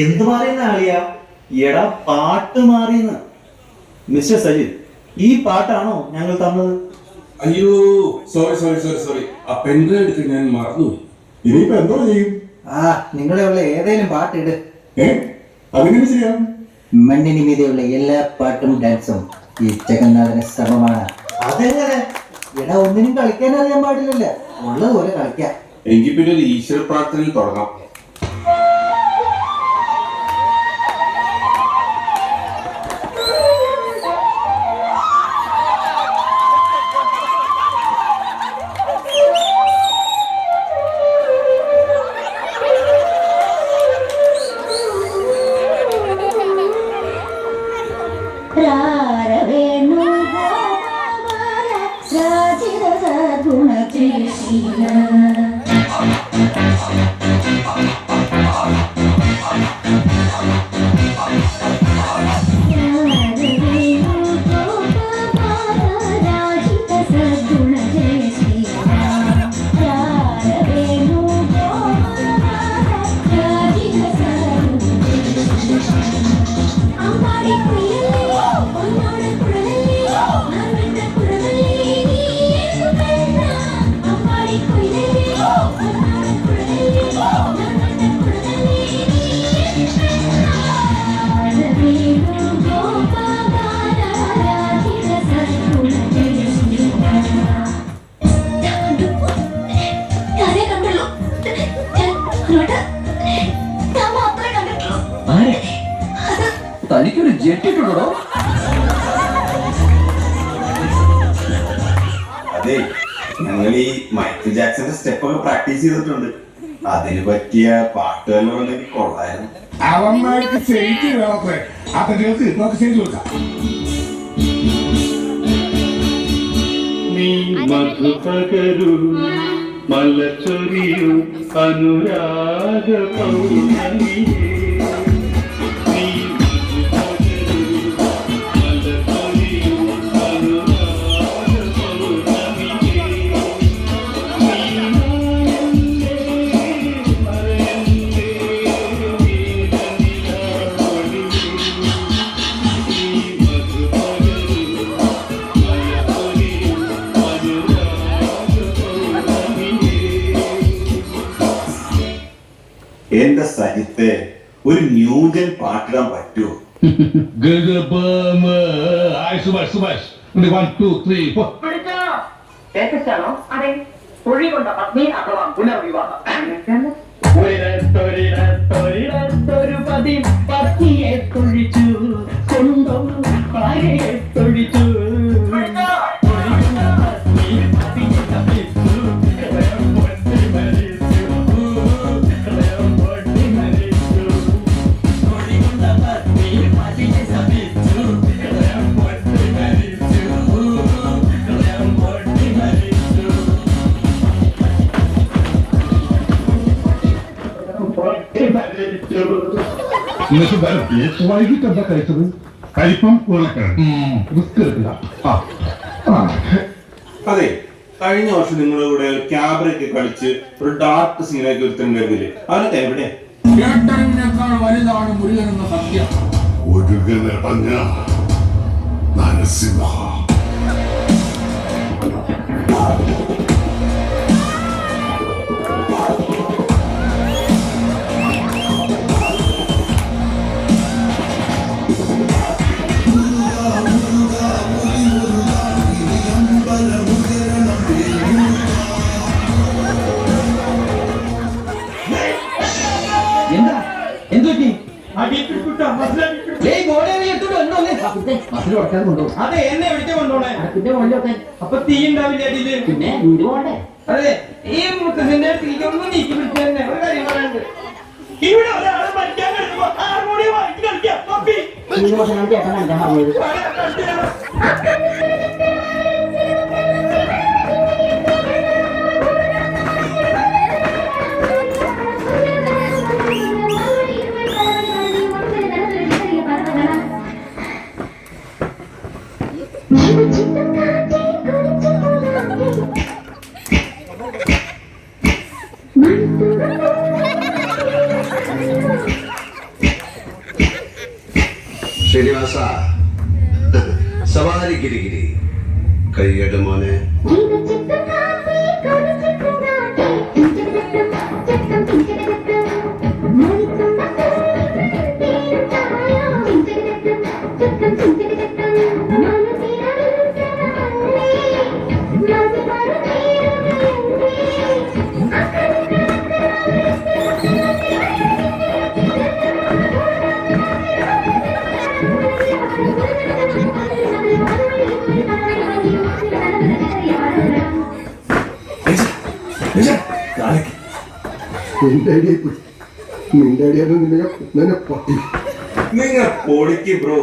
എന്ത് മാറിയെന്ന ആളിയാ? എടാ പാട്ട് മാറിയെന്ന്. മിസ്റ്റർ സജിത്, ഈ പാട്ടാണോ ഞങ്ങൾ തന്നത്? അയ്യോ, സോറി. ആ പെൻഡ്രൈവ് എടുത്ത് ഞാൻ മറന്നുപോയി. ഇനിയിപ്പോ എന്തോ ചെയ്യും? നിങ്ങളെ ഉള്ള ഏതേലും പാട്ടിട്. അതെങ്ങനെ ചെയ്യാം? മണ്ണിന് മീതെയുള്ള എല്ലാ പാട്ടും ഡാൻസും ഈ ജഗന്നാഥന് ശ്രമമാണ്. അതെങ്ങനെ? എടാ, ഒന്നിനും കളിക്കാൻ അറിയാൻ പാടില്ലല്ലേ, ഉള്ളതുപോലെ കളിക്കാം. എങ്കിൽ പിന്നെ ഒരു ഈശ്വര പ്രാർത്ഥനയിൽ തുടങ്ങാം. തനിക്കൊരു ജെറ്റിട്ടുണ്ടോ? അതെ, ഞങ്ങൾ ഈ മൈക്കിൾ ജാക്സന്റെ സ്റ്റെപ്പ് ഒക്കെ പ്രാക്ടീസ് ചെയ്തിട്ടുണ്ട്. അതിന് പറ്റിയ പാട്ടുകൾ ഉണ്ടെങ്കിൽ കൊള്ളായിരുന്നു. അവന്മാർക്ക് സ്റ്റേജ് വേണത്രേ. ആ കുട്ടികൾക്ക് നമുക്ക് സ്റ്റേജ് കൊടുക്കാം. നീ മധുപകരു മലച്ചൊരിയു അനുരാഗ പൗർണമി. എന്റെ സജിത്തെ, ഒരു ന്യൂജൻ പാട്ടിടാൻ പറ്റുമോ? അതെ, തൊഴി കൊണ്ട പത്നി അഥവാ പുനർവിവാഹം. ഒരിടത്തൊരു പത്നിയെ തൊഴിച്ചു കൊണ്ടോ ഭാര്യയെ തൊഴിച്ചു. വൈകിട്ട് എന്താ കഴിച്ചത്? കരിപ്പം റിസ്ക് എടുക്കില്ല. അതെ, കഴിഞ്ഞ വർഷം നിങ്ങളുടെ കൂടെ ക്യാബറൊക്കെ കളിച്ച് ഒരു ഡാർക്ക് സീനൊക്കെ ഒരുത്തണ്ടായിരുന്നില്ലേ? അവനൊക്കെ എവിടെ? കേട്ടതിനേക്കാൾ വലുതാണ് മുരുകൻ എന്ന സത്യം. മുരുകനടഞ്ഞ നരസിംഹ. അതെ, എന്നെ എവിടേക്ക് കൊണ്ടോണേ? അപ്പൊ തീ ഉണ്ടാവില്ല അടിയില്. പിന്നെ അതെ, ഈ മുത്തച്ഛന്റെ തീക്കൊന്നും നീക്കി പിടിച്ചു തന്നെ ഒരു കാര്യം പറയാനുണ്ട്. ഇവിടെ ഒരാള് മരിക്കാൻ കിടക്കുമ്പോ ഹാർമോണിയം വായിച്ച് കളിക്കാം. സവാരി ഗിരിഗിരി കൈയ്യട മോനെ നിന്റെ ഐഡിയ നിന്നെ പട്ടി നിങ്ങൾ പൊളിക്ക് ബ്രോ